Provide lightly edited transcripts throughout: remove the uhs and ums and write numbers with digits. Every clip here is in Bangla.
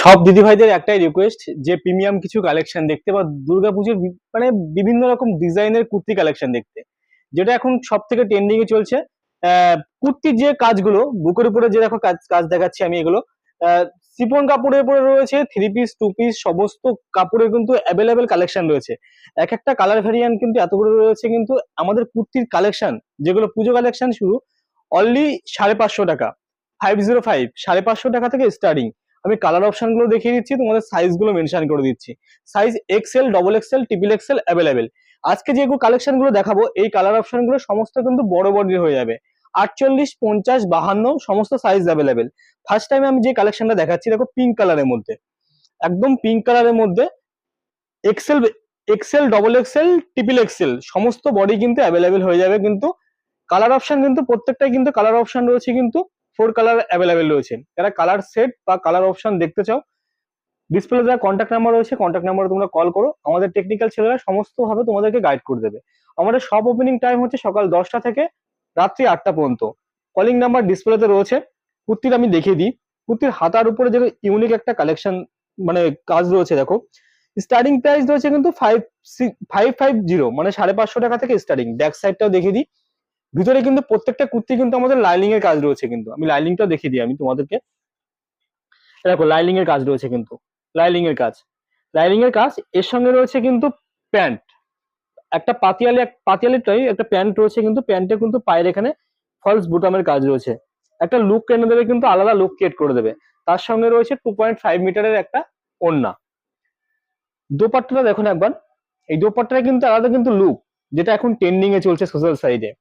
সব দিদিভাইদের একটাই রিকোয়েস্ট যে প্রিমিয়াম কিছু কালেকশন দেখতে বা দুর্গাপুজোর মানে বিভিন্ন রকম ডিজাইনের কুর্তি কালেকশন দেখতে, যেটা এখন সব থেকে ট্রেন্ডিং এ চলছে। কুর্তির যে কাজগুলো বুকের উপরে যে দেখো কাজ কাজ দেখাচ্ছি আমি, এগুলো শিফন কাপড়ের উপরে রয়েছে, থ্রি পিস টু পিস সমস্ত কাপড়ের কিন্তু অ্যাভেলেবেল কালেকশন রয়েছে। এক একটা কালার ভ্যারিয়েন্ট কিন্তু এতগুলো রয়েছে, কিন্তু আমাদের কুর্তির কালেকশন যেগুলো পুজো কালেকশন শুরু অনলি 550 টাকা, 505, 550 টাকা থেকে স্টার্টিং। আমি কালার অপশন গুলো দেখিয়ে দিচ্ছি, তোমাদের সাইজ গুলো মেনশন করে দিচ্ছি। Size Excel, double XL, triple XL available. আজকে যে কালেকশন গুলো দেখাবো এই কালার অপশন গুলো সমস্ত কিন্তু বড় বডির হয়ে যাবে। 48, 50, 52 সমস্ত সাইজ অ্যাভেলেবেল। ফার্স্ট টাইম আমি যে কালেকশনটা দেখাচ্ছি দেখো পিঙ্ক কালারের মধ্যে, একদম পিঙ্ক কালারের মধ্যে XL, XL, double XL, triple XL সমস্ত বডি কিন্তু অ্যাভেলেবেল হয়ে যাবে। কিন্তু কালার অপশন কিন্তু প্রত্যেকটাই কিন্তু কালার অপশন রয়েছে, কিন্তু 4 কালার অ্যাভেলেবেল রয়েছে। যারা কালার সেট বা কালার অপশন দেখতে চাও, ডিসপ্লে দেওয়া কন্ট্যাক্ট নাম্বার রয়েছে, কন্ট্যাক্ট নাম্বারে তোমরা কল করো, আমাদের টেকনিক্যাল ছেলেরা সমস্ত ভাবে তোমাদেরকে গাইড করে দেবে। আমাদের সব ওপেনিং টাইম হচ্ছে সকাল 10টা থেকে রাত্রি 8টা পর্যন্ত। কলিং নাম্বার ডিসপ্লেতে রয়েছে। কুর্তির আমি দেখিয়ে দিই, কুর্তির হাতার উপরে যে ইউনিক একটা কালেকশন মানে কাজ রয়েছে দেখো। স্টার্টিং প্রাইস রয়েছে কিন্তু 550, মানে 550 টাকা থেকে স্টার্টিং। ব্যাক সাইডটাও দেখিয়ে দিই। ভিতরে কিন্তু প্রত্যেকটা কুর্তি কিন্তু আমাদের লাইনিং এর কাজ রয়েছে, কিন্তু আমি লাইনিংটাও দেখিয়ে দিই আমি তোমাদেরকে। দেখো লাইনিং এর কাজ রয়েছে কিন্তু, লাইনিং এর কাজ, লাইনিং এর কাজ এর সঙ্গে রয়েছে কিন্তু প্যান্ট, একটা পাতিয়ালি একটা প্যান্ট রয়েছে, কিন্তু প্যান্টে কিন্তু পায়ের এখানে ফলস বুটামের কাজ রয়েছে। একটা লুক এনে দেবে, কিন্তু আলাদা লুক ক্রিয়েট করে দেবে। তার সঙ্গে রয়েছে 2.5 মিটারের একটা ওড়না। দোপাট্টাটা দেখুন একবার, এই দোপাট্টাটা কিন্তু আলাদা কিন্তু লুক, যেটা এখন ট্রেন্ডিং এ চলছে সোশ্যাল সাইডে।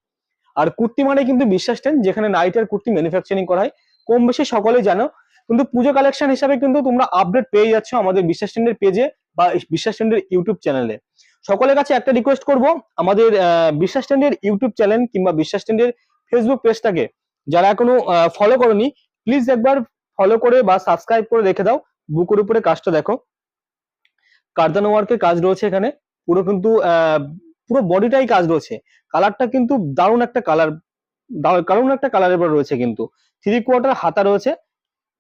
আর কুর্তি মানে কিন্তু বিশ্বাস ট্রেন্ড, যেখানে নাইটের কুর্তি ম্যানুফ্যাকচারিং করা হয়, কম বেশি সকলেই জানো। কিন্তু পুজো কালেকশন হিসাবে কিন্তু তোমরা আপডেট পেয়ে যাচ্ছ আমাদের বিশ্বাস ট্রেন্ডের পেজে বা বিশ্বাস ট্রেন্ডের ইউটিউব চ্যানেলে। সকলের কাছে একটা রিকোয়েস্ট করব, আমাদের বিশ্বাস ট্রেন্ডের ইউটিউব চ্যানেল কিংবা বিশ্বাস ট্রেন্ডের ফেসবুক পেজটাকে যারা এখনো ফলো করোনি, প্লিজ একবার ফলো করে বা সাবস্ক্রাইব করে রেখে দাও। বুকের উপরে কাজটা দেখো, কার্দানো ওয়ার্কের কাজ রয়েছে এখানে। পুরো কিন্তু পুরো বডিটাই কাজ রয়েছে। কালারটা কিন্তু দারুণ একটা কালার, দারুণ একটা কালারের উপর রয়েছে কিন্তু। 3/4 হাতা রয়েছে।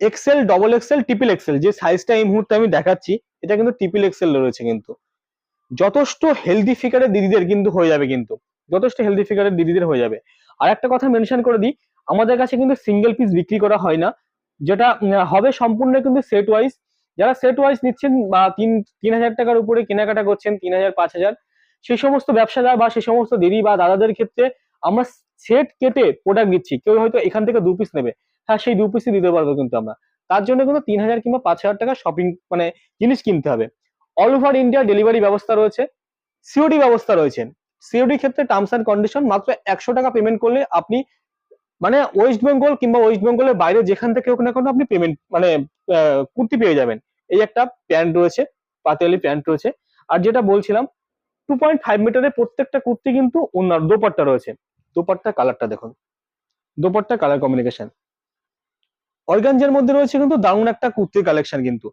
XL, double XL, triple XL যে সাইজটা এই মুহূর্তে আমি দেখাচ্ছি, এটা কিন্তু ট্রিপল এক্সেল রয়েছে কিন্তু। যথেষ্ট হেলদি ফিগারের দিদিদের কিন্তু হয়ে যাবে, কিন্তু যথেষ্ট হেলদি ফিগারের দিদিদের হয়ে যাবে। আর একটা কথা মেনশন করে দিই, আমাদের কাছে কিন্তু সিঙ্গেল পিস বিক্রি করা হয় না, যেটা হবে সম্পূর্ণ কিন্তু সেট ওয়াইজ। যারা সেট ওয়াইজ নিচ্ছেন বা 3,000 টাকার উপরে কেনাকাটা করছেন, 3,000, 5,000, সেই সমস্ত ব্যবসাদার বা সেই সমস্ত দিদি বা দাদাদের ক্ষেত্রে আমরা সেট কেটে প্রোডাক্ট দিচ্ছি। কেউ হয়তো এখান থেকে 2 পিস নেবে, হ্যাঁ সেই 2 পিসই দিতে পারবো কিন্তু আমরা। তার জন্য কিন্তু 3,000 কিংবা 5,000 টাকা শপিং মানে জিনিস কিনতে হবে। অল ওভার ইন্ডিয়া ডেলিভারি ব্যবস্থা রয়েছে, সিওডি ব্যবস্থা রয়েছে। সিওডি ক্ষেত্রে টার্মস এন্ড কন্ডিশন, মাত্র 100 টাকা পেমেন্ট করলে আপনি মানে ওয়েস্ট বেঙ্গল কিংবা ওয়েস্ট বেঙ্গলের বাইরে যেখান থেকে হোক না কেন আপনি পেমেন্ট মানে কুর্তি পেয়ে যাবেন। এই একটা প্যান্ট রয়েছে, পাতিয়ালি প্যান্ট রয়েছে। আর যেটা বলছিলাম, 2.5 মিটারের প্রত্যেকটা কুর্তি কিন্তু ওনার দোপাট্টা রয়েছে। দোপাট্টা কালারটা দেখুন, দোপাট্টা কালার কম্বিনেশন অর্গানজার মধ্যে রয়েছে কিন্তু দারুণ একটা কুর্তির কালেকশন কিন্তু।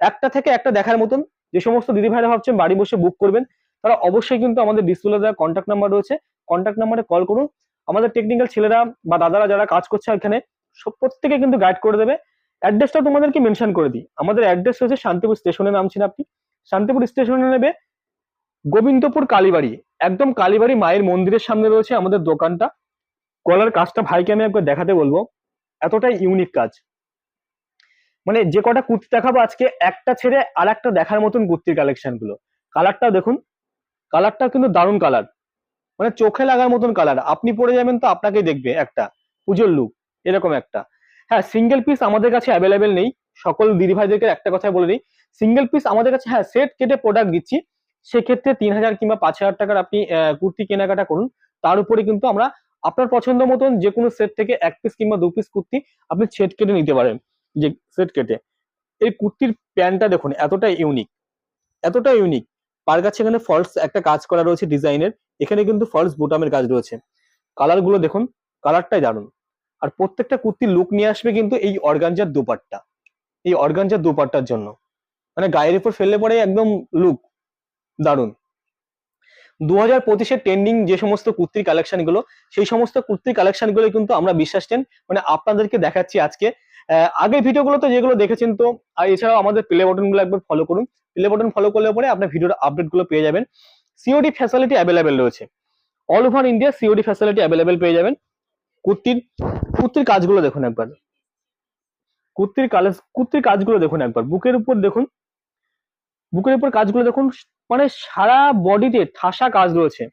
একটা থেকে একটা দেখার মতন। যে সমস্ত দিদি ভাইরা ভাবছেন বাড়ি বসে বুক করবেন, তারা অবশ্যই কিন্তু আমাদের ডিসপ্লে দেওয়া কন্ট্যাক্ট নাম্বার রয়েছে, কন্ট্যাক্ট নাম্বারে কল করুন। আমাদের টেকনিক্যাল ছেলেরা বা দাদারা যারা কাজ করছে এখানে প্রত্যেকে কিন্তু গাইড করে দেবে। অ্যাড্রেসটা তোমাদেরকে মেনশন করে দিই, আমাদের অ্যাড্রেস হচ্ছে শান্তিপুর স্টেশনে নামছেন আপনি, শান্তিপুর স্টেশনে নেবে গোবিন্দপুর কালীবাড়ি, একদম কালীবাড়ি মায়ের মন্দিরের সামনে রয়েছে আমাদের দোকানটা। গলার কাজটা ভাইকে আমি একবার দেখাতে বলবো, এতটাই ইউনিক কাজ। মানে যে কটা কুর্তি দেখাবো আজকে, একটা ছেড়ে আর একটা দেখার মতন কুর্তির কালেকশন গুলো। কালারটা দেখুন, কালারটা কিন্তু দারুণ কালার, মানে চোখে লাগার মতন কালার। আপনি পরে যাবেন তো আপনাকেই দেখবে একটা পুজোর লুক, এরকম একটা। হ্যাঁ সিঙ্গেল পিস আমাদের কাছে অ্যাভেলেবেল নেই, সকল দিদি ভাইদেরকে একটা কথাই বলে দিই, সিঙ্গেল পিস আমাদের কাছে, হ্যাঁ সেট কেটে প্রোডাক্ট দিচ্ছি। সেক্ষেত্রে 3,000 কিংবা 5,000 টাকার আপনি কুর্তি কেনাকাটা করুন। তার উপরে কিন্তু আমরা আপনার পছন্দ মতন যে কোনো সেট থেকে 1 পিস কিংবা 2 পিস কুর্তি আপনি সেট কেটে নিতে পারেন। যে সেট কেটে এই কুর্তির প্যান্টটা দেখুন, এতটা ইউনিক, এতটা ইউনিক। পার কাছে এখানে ফলস একটা কাজ করা রয়েছে ডিজাইনের, এখানে কিন্তু ফলস বোতামের কাজ রয়েছে। কালার গুলো দেখুন, কালারটাই দারুণ। আর প্রত্যেকটা কুর্তির লুক নিয়ে আসবে কিন্তু এই অর্গানজার দুপাট্টা, এই অর্গানজার দুপাট্টার জন্য মানে গায়ের উপর ফেললে পরে একদম লুক দারুণ। 2025-এর ট্রেন্ডিং যে সমস্ত কুর্তির কালেকশন গুলো, সেই সমস্ত কুর্তির কালেকশন গুলো কিন্তু আমরা বিশ্বাস টেন মানে আপনাদেরকে দেখাচ্ছি আজকে। আগের ভিডিওগুলোতে যেগুলো দেখেছেন তো, আর এছাড়াও আমাদের প্লে বাটন গুলো একবার ফলো করুন। প্লে বাটন ফলো করলে পরে আপনার ভিডিওর আপডেট গুলো পেয়ে যাবেন। সিওডি ফ্যাসিলিটি অ্যাভেলেবেল রয়েছে, all over India COD facility available পেয়ে যাবেন। কুর্তির কুর্তির কাজগুলো দেখুন একবার, কুর্তির কাজগুলো দেখুন একবার, বুকের উপর দেখুন, বুকের উপর কাজগুলো দেখুন, মানে সারা বডিতে ঠাসা কাজ রয়েছে,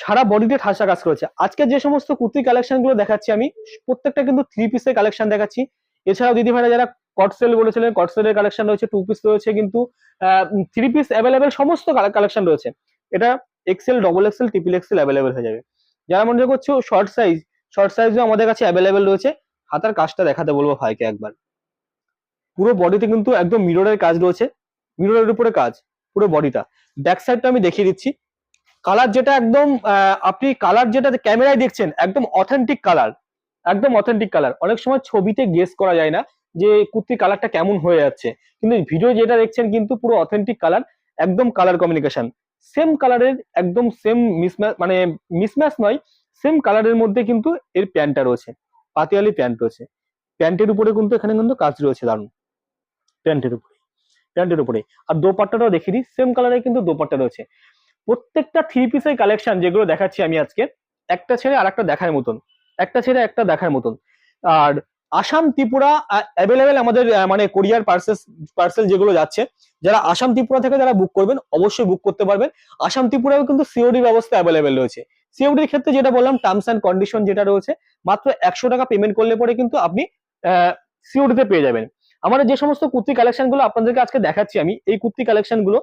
সারা বডিতে ঠাসা কাজ করেছে। আজকে যে সমস্ত কুর্তি কালেকশন গুলো দেখাচ্ছি আমি, প্রত্যেকটা কিন্তু 3 পিসের কালেকশন দেখাচ্ছি। এছাড়াও দিদি ভাইরা যারা কট সেল বলেছিলেন, কট সেলের কালেকশন রয়েছে, 2 পিস রয়েছে, কিন্তু 3 পিস অ্যাভেলেবেল সমস্ত কালেকশন রয়েছে। এটা XL, double XL, triple XL available হয়ে যাবে। যারা মনে করছো শর্ট সাইজও আমাদের কাছে অ্যাভেলেবেল রয়েছে। হাতার কাজটা দেখাতে বলবো ভাইকে একবার। পুরো বডিতে কিন্তু একদম মিররের কাজ রয়েছে, মিররের উপরে কাজ পুরো বডিটা। ব্যাক সাইডটা আমি দেখিয়ে দিচ্ছি। কালার যেটা একদম আপনি কালার যেটা ক্যামেরায় দেখছেন একদম অথেন্টিক কালার, একদম অথেন্টিক কালার। অনেক সময় ছবিতে গেস করা যায় না যে কুর্তির কালারটা কেমন হয়ে যাচ্ছে, কিন্তু ভিডিও যেটা দেখছেন কিন্তু পুরো অথেন্টিক কালার, একদম কালার কমিউনিকেশন সেম কালারের, একদম সেম মিসম্যাচ, মানে মিসম্যাচ নয়, সেম কালারের মধ্যে কিন্তু এর প্যান্টটা রয়েছে, পাতিয়ালি প্যান্ট রয়েছে। প্যান্টের উপরে কিন্তু এখানে কিন্তু কাজ রয়েছে দারুন, প্যান্টের উপরে, প্যান্টের উপরে। আর দোপাট্টাটাও দেখিয়ে দিই, সেম কালারের কিন্তু দোপাট্টা রয়েছে। প্রত্যেকটা 3 পিসের কালেকশন যেগুলো দেখাচ্ছি আমি আজকে, একটা ছেড়ে আরেকটা দেখার মতন, একটা ছেড়ে একটা দেখার মতন। আর আসাম ত্রিপুরা অ্যাভেলেবেল আমাদের, মানে কোরিয়ার পার্সেল যেগুলো যাচ্ছে, যারা আসাম ত্রিপুরা থেকে যারা বুক করবেন অবশ্যই বুক করতে পারবেন। আসাম ত্রিপুরাও কিন্তু সিওডি ব্যবস্থা অ্যাভেলেবেল রয়েছে। সিওডির ক্ষেত্রে যেটা বললাম, টার্মস অ্যান্ড কন্ডিশন যেটা রয়েছে, মাত্র 100 টাকা পেমেন্ট করলে পরে কিন্তু আপনি সিওডিতে পেয়ে যাবেন। আমাদের যে সমস্ত কুর্তি কালেকশন গুলো আপনাদেরকে আজকে দেখাচ্ছি আমি, এই কুর্তি কালেকশন গুলো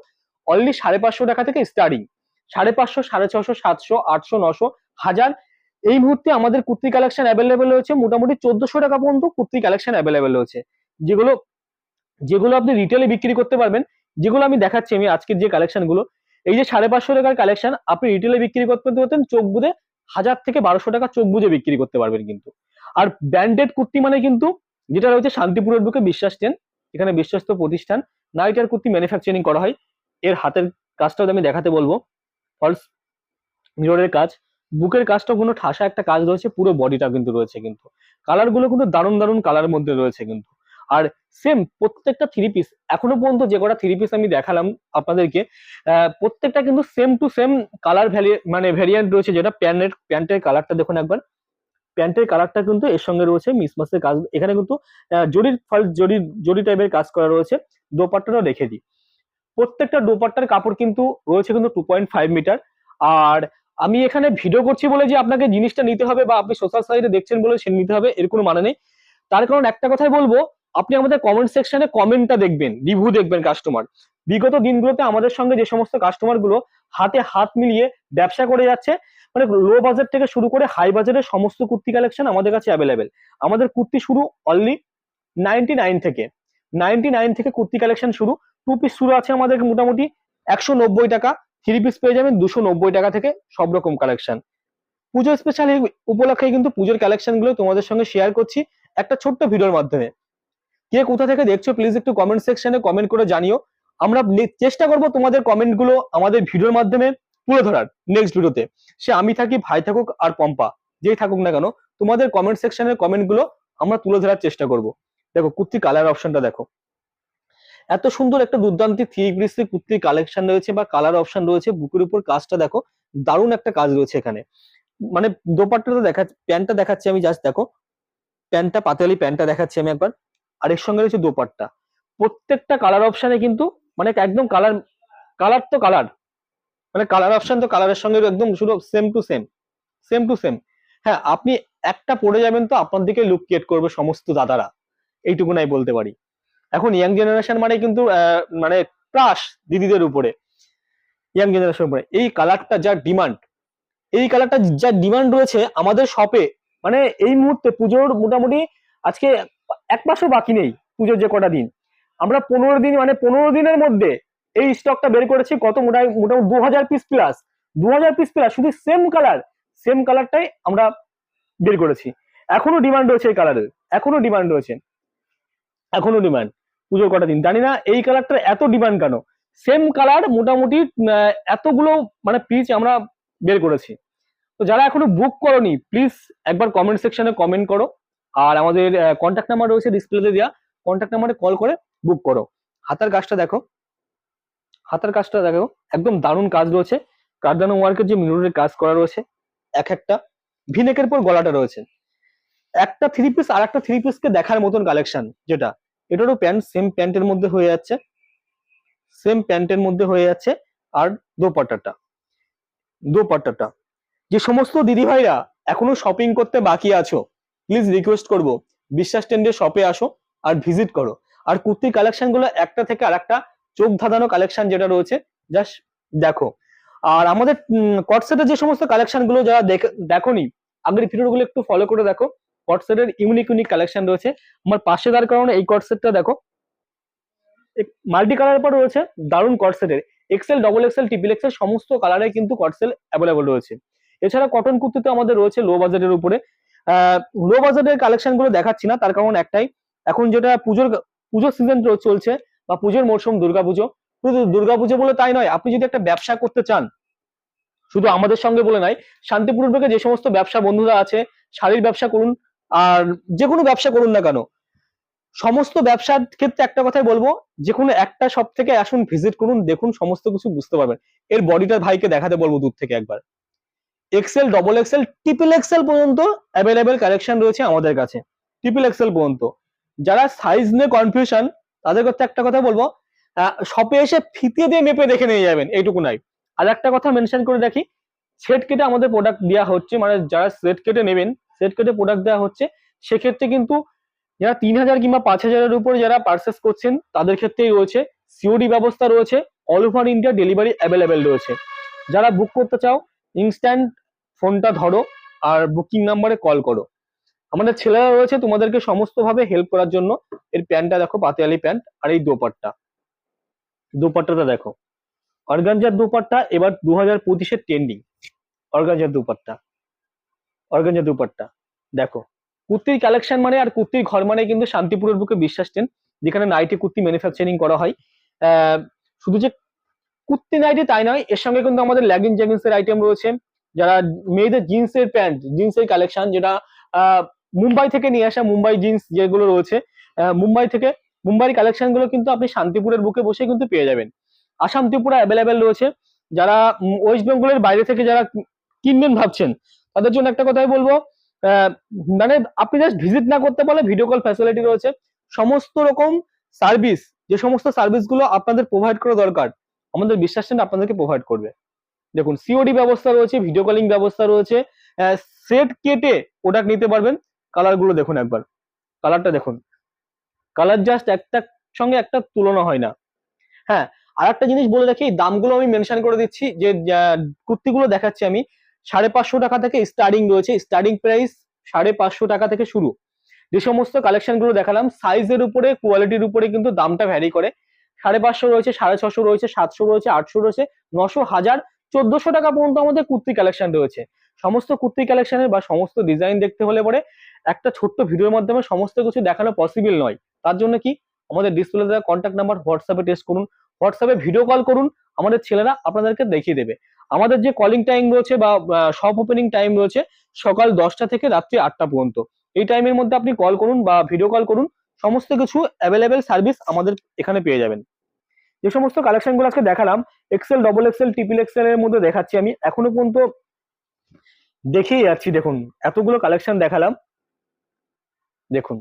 অনলি 550 টাকা থেকে স্টার্টিং, 550, 650, 700, 800, 900, 1000। এই মুহূর্তে আমাদের কুর্তি কালেকশন অ্যাভেলেবেল রয়েছে মোটামুটি 1400 টাকা পর্যন্ত কুর্তি কালেকশন অ্যাভেলেবেল রয়েছে, যেগুলো যেগুলো আপনি রিটেলে বিক্রি করতে পারবেন। যেগুলো আমি দেখাচ্ছি আমি আজকের যে কালেকশন গুলো, এই যে 550 টাকার কালেকশন আপনি রিটেলে বিক্রি করতে পারতেন চোখ বুঝে 1000 থেকে 1200 টাকা চোখ বুঝে বিক্রি করতে পারবেন কিন্তু। আর ব্র্যান্ডেড কুর্তি মানে কিন্তু যেটা রয়েছে শান্তিপুরের বুকে বিশ্বাস ট্রেন, এখানে বিশ্বস্ত প্রতিষ্ঠান, নাইটার কুর্তি ম্যানুফ্যাকচারিং করা হয়। এর হাতের কাজটাও আমি দেখাতে বলবো, ফলস মিররের কাজ, বুকের কাজটা কোনো ঠাসা একটা কাজ রয়েছে, পুরো বডিটা কিন্তু রয়েছে, কিন্তু কালার গুলো কিন্তু দারুণ দারুণ কালারের মধ্যে রয়েছে কিন্তু। আর সেম প্রত্যেকটা 3 পিস, এখনো পর্যন্ত যে কটা 3 পিস আমি দেখালাম আপনাদেরকে, প্রত্যেকটা কিন্তু সেম টু সেম কালার মানে ভ্যারিয়েন্ট রয়েছে। যেটা প্যান্টের কালারটা দেখুন একবার, প্যান্টের কালারটা কিন্তু এর সঙ্গে রয়েছে মিসমাসের কাজ, এখানে কিন্তু জরির ফলস জরি টাইপের কাজ করা রয়েছে। দোপাট্টাটাও রেখে দিই, প্রত্যেকটা দোপাট্টার কাপড় কিন্তু রয়েছে কিন্তু 2.5 মিটার। আর আমি এখানে ভিডিও করছি বলে যে আপনাকে জিনিসটা নিতে হবে, বা আপনি সোশ্যাল সাইটে দেখছেন বলে সে নিতে হবে, এর কোনো মানে নেই। তার কারণ একটা কথাই বলবো, আপনি আমাদের কমেন্ট সেকশনে কমেন্টটা দেখবেন, রিভিউ দেখবেন কাস্টমার। বিগত দিনগুলোতে আমাদের সঙ্গে যে সমস্ত কাস্টমার গুলো হাতে হাত মিলিয়ে ব্যবসা করে যাচ্ছে, মানে লো বাজেট থেকে শুরু করে হাই বাজেটের সমস্ত কুর্তি কালেকশন আমাদের কাছে অ্যাভেলেবেল। আমাদের কুর্তি শুরু অনলি 99 থেকে, 99 থেকে কুর্তি কালেকশন শুরু। 2 পিস শুরু আছে আমাদের মোটামুটি 190 টাকা, 3 পিস পেয়ে যাবেন 290 টাকা থেকে, সব রকম কালেকশন। পুজো স্পেশাল উপলক্ষে কিন্তু পুজোর কালেকশন গুলো তোমাদের সঙ্গে শেয়ার করছি একটা ছোট্ট ভিডিওর মাধ্যমে। কে কোথা থেকে দেখছো প্লিজ একটু কমেন্ট সেকশনে কমেন্ট করে জানিও। আমরা চেষ্টা করব তোমাদের কমেন্ট গুলো আমাদের ভিডিওর মাধ্যমে তুলে ধরার নেক্সট ভিডিওতে। সে আমি থাকি, ভাই থাকুক, আর পম্পা যেই থাকুক না কেন, তোমাদের কমেন্ট সেকশনের কমেন্ট গুলো আমরা তুলে ধরার চেষ্টা করব। দেখো কুর্তি কালার অপশনটা দেখো, এত সুন্দর একটা দুর্দান্ত 3 পিসের কুর্তির কালেকশন রয়েছে বা কালার অপশন রয়েছে। বুকের উপর কাজটা দেখো, দারুণ একটা কাজ রয়েছে এখানে। মানে দোপাট্টাটা প্যান্টটা দেখাচ্ছি আমি, জাস্ট দেখো প্যান্টটা, পাতালি প্যান্টটা দেখাচ্ছি আমি একবার। আর এর সঙ্গে রয়েছে দোপাট্টা। প্রত্যেকটা কালার অপশনে কিন্তু মানে একদম কালার, কালার তো কালার, মানে কালার অপশন তো কালারের সঙ্গে একদম শুধু same to same, same to same. হ্যাঁ, আপনি একটা পরে যাবেন তো আপনার দিকে লুক ক্রিয়েট করবে সমস্ত দাদারা, এইটুকুনাই বলতে পারি। এখন ইয়াং জেনারেশন মানে কিন্তু মানে ক্রাশ দিদিদের উপরে, ইয়াং জেনারেশন উপরে এই কালারটা যা ডিমান্ড, এই কালারটা যা ডিমান্ড রয়েছে আমাদের শপে। মানে এই মুহূর্তে পুজোর মোটামুটি আজকে 1 মাসও বাকি নেই, পুজোর যে কটা দিন, আমরা 15 দিন, মানে 15 দিনের মধ্যে এই স্টকটা বের করেছি। কত মোটামুটি 2000 পিস প্লাস, 2000 পিস প্লাস, শুধু সেম কালার, সেম কালারটাই আমরা বের করেছি। এখনো ডিমান্ড রয়েছে এই কালারের, এখনো ডিমান্ড রয়েছে, এখনো ডিমান্ড। পুজোর কটা দিন জানি না এই কালারটার এত ডিমান্ড কেন। সেম কালার মোটামুটি এতগুলো মানে পিস আমরা বের করেছি। তো যারা এখনো বুক করোনি প্লিজ একবার কমেন্ট সেকশনে কমেন্ট করো, আর আমাদের কন্ট্যাক্ট নাম্বার রয়েছে ডিসপ্লেতে দেওয়া, কন্ট্যাক্ট নাম্বারে কল করে বুক করো। হাতার কাজটা দেখো, হাতার কাজটা দেখো, একদম দারুণ কাজ রয়েছে। কার্দানো ওয়ার্কের যে মিররের কাজ করা রয়েছে, এক একটা ভিনেকের পর গলাটা রয়েছে। একটা থ্রি পিস আর একটা থ্রি পিসকে দেখার মতন কালেকশন, যেটা এটারও প্যান্ট সেম প্যান্টের মধ্যে হয়ে যাচ্ছে, সেম প্যান্টের মধ্যে হয়ে যাচ্ছে। আর দোপাট্টাটা, দোপাট্টাটা যে সমস্ত দিদি ভাইরা এখনো শপিং করতে বাকি আছো, প্লিজ রিকোয়েস্ট করব, বিশ্বাস ট্রেন্ডের শপে আসো আর ভিজিট করো। আর কুর্তির কালেকশন গুলো একটা থেকে আর একটা চোখ ধাঁধানো কালেকশন যেটা রয়েছে, জাস্ট দেখো। আর আমাদের কটসেটের যে সমস্ত কালেকশন গুলো যারা দেখোনি, আগের ভিডিও গুলো একটু ফলো করে দেখো। কটসেটের ইউনিক ইউনিক কালেকশন রয়েছে। আমার পাশে দাঁড় করানো এই কটসেটটা দেখো, মাল্টি কালার পর রয়েছে, দারুণ কটসেটের। XL, double XL, triple XL সমস্ত কালারে কিন্তু কটসেল অ্যাভেলেবল রয়েছে। এছাড়া কটন কুর্তিতে আমাদের রয়েছে লো বাজেটের উপরে। লো বাজেটের কালেকশন গুলো দেখাচ্ছি না, তার কারণ একটাই, এখন যেটা পুজোর সিজন চলছে বা পুজোর মরশুম, দুর্গাপুজো। শুধু দুর্গাপুজো বলে তাই নয়, আপনি যদি একটা ব্যবসা করতে চান, শুধু আমাদের সঙ্গে বলে নয়, শান্তিপুর থেকে যে সমস্ত ব্যবসা বন্ধুরা আছে, শাড়ির ব্যবসা করুন আর যে কোনো ব্যবসা করুন না কেন, সমস্ত ব্যবসার ক্ষেত্রে একটা কথাই বলবো, যে কোনো একটা সব থেকে আসুন, ভিজিট করুন, দেখুন, সমস্ত কিছু বুঝতে পারবেন। এর বডিটা ভাইকে দেখাতে বলবো দূর থেকে একবার। XL, double XL, triple XL পর্যন্ত অ্যাভেলেবেল কালেকশন রয়েছে আমাদের কাছে, ট্রিপল এক্সেল পর্যন্ত। যারা সাইজ নিয়ে কনফিউশন, তাদের কাছে একটা কথা বলবো, শপে এসে ফিতে দিয়ে মেপে দেখে নিয়ে যাবেন, এইটুকু নাই। আর একটা কথা মেনশন করে রাখি, সেট কেটে আমাদের প্রোডাক্ট দেওয়া হচ্ছে, মানে যারা সেট কেটে নেবেন, সেট কেটে প্রোডাক্ট দেওয়া হচ্ছে। সেক্ষেত্রে কিন্তু যারা 3,000 কিংবা 5,000-এর উপরে যারা পারচেস করছেন, তাদের ক্ষেত্রেই রয়েছে সিওডি ব্যবস্থা রয়েছে, all over India delivery available রয়েছে। যারা বুক করতে চাও, ইনস্ট্যান্ট ফোনটা ধরো আর বুকিং নাম্বারে কল করো। আমাদের ছেলেরা রয়েছে তোমাদেরকে সমস্ত ভাবে হেল্প করার জন্য। এর প্যান্টটা দেখো, পাতিয়ালি প্যান্ট, আর এই দোপাট্টা, দোপাট্টাটা দেখো, অর্গানজার দোপাট্টা এবার 2025-এর ট্রেন্ডিং, অর্গানজার দোপাট্টা, অর্গানজার দোপাট্টা দেখো। কুর্তির কালেকশন মানে আর কুর্তির ঘর মানে কিন্তু শান্তিপুরের বুকে বিশ্বাস ট্রেন, যেখানে নাইটি কুর্তি ম্যানুফ্যাকচারিং করা হয়। শুধু যে কুর্তি নাইটি তাই নয়, এর সঙ্গে কিন্তু আমাদের লেগিং জেগিংস এর আইটেম রয়েছে। যারা মেয়েদের জিন্সের প্যান্ট, জিন্সের কালেকশন, যেটা মুম্বাই থেকে নিয়ে আসা, মুম্বাই জিন্স যেগুলো রয়েছে, মুম্বাই থেকে, মুম্বাইয়ের কালেকশন গুলো কিন্তু আপনি শান্তিপুরের বুকে বসে কিন্তু পেয়ে যাবেন। আসাম, ত্রিপুরা অ্যাভেলেবেল রয়েছে। যারা ওয়েস্ট বেঙ্গলের বাইরে থেকে যারা কিনবেন ভাবছেন, তাদের জন্য একটা কথাই বলবো, আহ, মানে আপনি জাস্ট ভিজিট না করতে পারলে ভিডিও কল ফ্যাসিলিটি রয়েছে। সমস্ত রকম সার্ভিস, যে সমস্ত সার্ভিস গুলো আপনাদের প্রোভাইড করা দরকার, আমাদের বিশ্বাস আপনাদেরকে প্রোভাইড করবে। দেখুন, সিওডি ব্যবস্থা রয়েছে, ভিডিও কলিং ব্যবস্থা রয়েছে, সেট কেটে প্রোডাক্ট নিতে পারবেন। কালার গুলো দেখুন একবার, কালারটা দেখুন, কালার জাস্ট একটা সঙ্গে একটা তুলনা হয় না। হ্যাঁ, আর একটা জিনিস বলে রাখি, দামগুলো আমি মেনশন করে দিচ্ছি, যে কুর্তিগুলো দেখাচ্ছি আমি, 550 টাকা থেকে স্টার্টিং রয়েছে, স্টার্টিং প্রাইস 550 টাকা থেকে শুরু। যে সমস্ত কালেকশন গুলো দেখালাম, সাইজের উপরে, কোয়ালিটির উপরে কিন্তু দামটা ভ্যারি করে। 550 রয়েছে, 650 রয়েছে, 700 রয়েছে, 800 রয়েছে, 900, 1000, 1400 টাকা পর্যন্ত আমাদের কুর্তি কালেকশন রয়েছে। সমস্ত কুর্তি কালেকশনের বা সমস্ত ডিজাইন দেখতে হলে পরে একটা ছোট্ট ভিডিওর মাধ্যমে সমস্ত কিছু দেখানো পসিবল নয়। তার জন্য কি, আমাদের ডিসপ্লে দেওয়া কন্ট্যাক্ট নাম্বার, হোয়াটসঅ্যাপে টেক্সট করুন, হোয়াটসঅ্যাপে ভিডিও কল করুন, আমাদের ছেলেরা আপনাদেরকে দেখিয়ে দেবে। আমাদের যে কলিং টাইম রয়েছে বা শপ ওপেনিং টাইম রয়েছে, সকাল 10টা থেকে রাত্রি 8টা পর্যন্ত। এই টাইমের মধ্যে আপনি কল করুন বা ভিডিও কল করুন, সমস্ত কিছু অ্যাভেলেবেল সার্ভিস আমাদের এখানে পেয়ে যাবেন। যে সমস্ত কালেকশন গুলো আজকে দেখালাম, XL, double XL, triple XL এর মধ্যে দেখাচ্ছি আমি, এখনো পর্যন্ত দেখেই যাচ্ছি। দেখুন, এতগুলো কালেকশন দেখালাম, দেখুন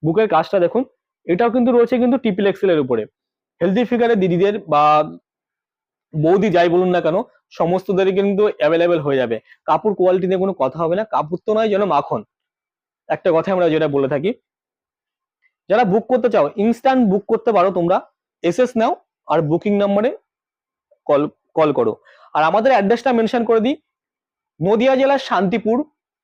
বুকের কাজটা দেখুন, এটাও কিন্তু রয়েছে কিন্তু ট্রিপল এক্সেল এর উপরে। হেলদি ফিগারের দিদিদের বা বৌদি যাই বলুন না কেন, সমস্তদেরই কিন্তু অ্যাভেলেবেল হয়ে যাবে। কাপড় কোয়ালিটি নিয়ে কোনো কথা হবে না, কাপড় তো নয় যেন মাখন, একটা কথা আমরা যেটা বলে থাকি। যারা বুক করতে চাও, ইনস্ট্যান্ট বুক করতে পারো তোমরা, এসএস নাও আর বুকিং নাম্বারে কল কল করো। আর আমাদের অ্যাড্রেসটা মেনশন করে দিই, নদিয়া জেলার শান্তিপুর,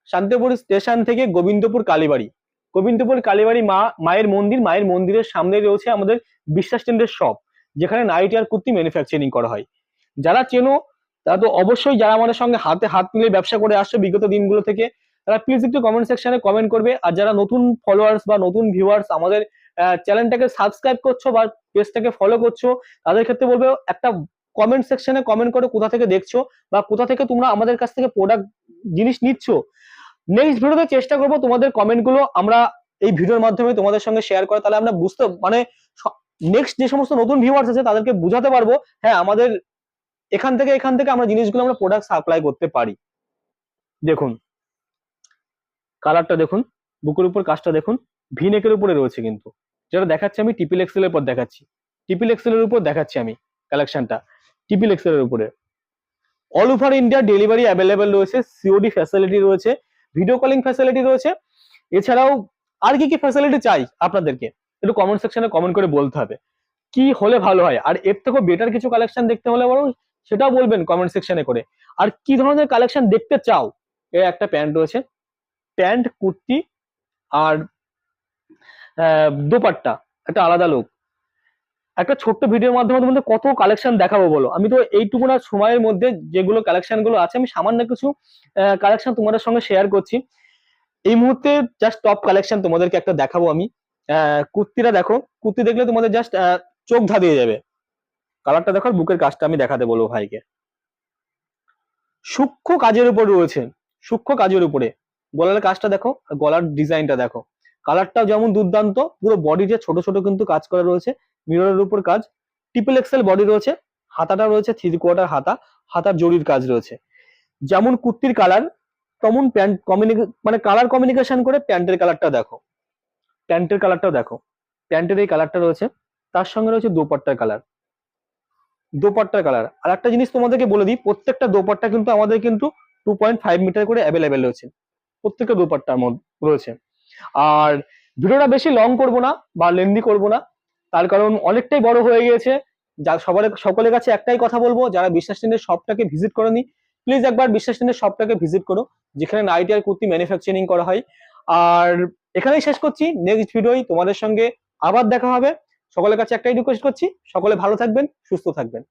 শান্তিপুর স্টেশন থেকে গোবিন্দপুর কালীবাড়ি, গোবিন্দপুর কালীবাড়ি মায়ের মন্দির, মায়ের মন্দিরের সামনে রয়েছে আমাদের বিশ্বাস ট্রেন্ডের শপ, যেখানে নাইটি আর কুর্তি ম্যানুফ্যাকচারিং করা হয়। যারা চেনো তারা তো অবশ্যই, যারা আমাদের সঙ্গে হাতে হাত মিলিয়ে ব্যবসা করে আসছে বিগত দিনগুলো থেকে, তারা প্লিজ একটু কমেন্ট সেকশনে কমেন্ট করবে। আর যারা নতুন ফলোয়ার্স বা নতুন ভিউয়ার্স আমাদের চ্যানেলটাকে সাবস্ক্রাইব করছো বা পেজটাকে ফলো করছো, তাদের ক্ষেত্রে বলবো একটা কমেন্ট সেকশনে কমেন্ট করো কোথা থেকে দেখছো বা কোথা থেকে তোমরা আমাদের কাছ থেকে প্রোডাক্ট জিনিস নিচ্ছ। নেক্সট ভিডিওতে চেষ্টা করব তোমাদের কমেন্ট গুলো আমরা এই ভিডিওর মাধ্যমে তোমাদের সঙ্গে শেয়ার করা, তাহলে আমরা বুঝতে মানে নেক্সট যে সমস্ত নতুন ভিউয়ার্স আছে তাদেরকে বুঝাতে পারবো হ্যাঁ আমাদের এখান থেকে আমরা জিনিসগুলো আমরা প্রোডাক্ট সাপ্লাই করতে পারি। দেখুন কালারটা দেখুন, বুকের উপর কাজটা দেখুন, ভি নেকের উপরে রয়েছে কিন্তু, যেটা দেখাচ্ছি আমি ট্রিপল এক্সেল এর উপর দেখাচ্ছি, ট্রিপল এক্সেল এর উপর দেখাচ্ছি আমি কালেকশনটা ট্রিপল এক্সেল এর উপরে। All over India delivery available রয়েছে, সিওডি ফ্যাসিলিটি রয়েছে, ভিডিও কলিং ফ্যাসিলিটি রয়েছে। এছাড়াও আর কি কি ফ্যাসিলিটি চাই আপনাদেরকে একটু কমেন্ট সেকশনে কমেন্ট করে বলতে হবে, কি হলে ভালো হয়, আর এর থেকেও বেটার কিছু কালেকশন দেখতে হলে বরং সেটাও বলবেন কমেন্ট সেকশনে করে। আর কি ধরনের কালেকশন দেখতে চাও, এর একটা প্যান্ট রয়েছে, প্যান্ট কুর্তি আর দোপাট্টা, একটা আলাদা লুক। একটা ছোট্ট ভিডিওর মাধ্যমে তোমাদের কত কালেকশন দেখাবো বলো, আমি তো এইটুকু না সময়ের মধ্যে যেগুলো কালেকশন গুলো আছে আমি সামান্য কিছু কালেকশন তোমাদের সঙ্গে শেয়ার করছি। এই মুহূর্তে জাস্ট টপ কালেকশন তোমাদেরকে একটা দেখাবো আমি। কুর্তিটা দেখো, কুর্তি দেখলে তোমাদের জাস্ট চোখ ধাঁধিয়ে যাবে। কালারটা দেখো, বুকের কাজটা আমি দেখাতে বলবো ভাইকে, সূক্ষ্ম কাজের উপর রয়েছে, সূক্ষ্ম কাজের উপরে। গলার কাজটা দেখো, আর গলার ডিজাইনটা দেখো, কালারটাও যেমন দুর্দান্ত, পুরো বডিতে ছোট ছোট কিন্তু কাজ করা রয়েছে, মিররের উপর কাজ, ট্রিপল এক্সেল বডি রয়েছে, হাতাটা রয়েছে 3/4 হাতা, হাতার জরির কাজ রয়েছে। যেমন কুর্তির কালার তেমন প্যান্ট মানে কালার কমিউনিকেশন করে প্যান্টের কালারটা দেখো, প্যান্টের কালারটাও দেখো, প্যান্টের এই কালারটা রয়েছে, তার সঙ্গে রয়েছে দোপাট্টার কালার, দোপাট্টার কালার। আর একটা জিনিস তোমাদেরকে বলে দিই, প্রত্যেকটা দোপাট্টা কিন্তু আমাদের কিন্তু 2.5 মিটার করে অ্যাভেলেবেল রয়েছে, প্রত্যেকটা দোপাট্টার মধ্যে রয়েছে। আর ভিডিওটা বেশি লং করব না বা লেন্দি করব না, তার কারণ অনেকটাই বড় হয়ে গিয়েছে। যা সকলের কাছে একটাই কথা বলবো, যারা বিশ্বাস টিনের শপটাকে ভিজিট করেনি প্লিজ একবার বিশ্বাস টিনের শপটাকে ভিজিট করো, যেখানে নাইটি আর কুর্তি ম্যানুফ্যাকচারিং করা হয়। আর এখানেই শেষ করছি, নেক্সট ভিডিওই তোমাদের সঙ্গে আবার দেখা হবে। সকলের কাছে একটাই রিকোয়েস্ট করছি, সকলে ভালো থাকবেন, সুস্থ থাকবেন।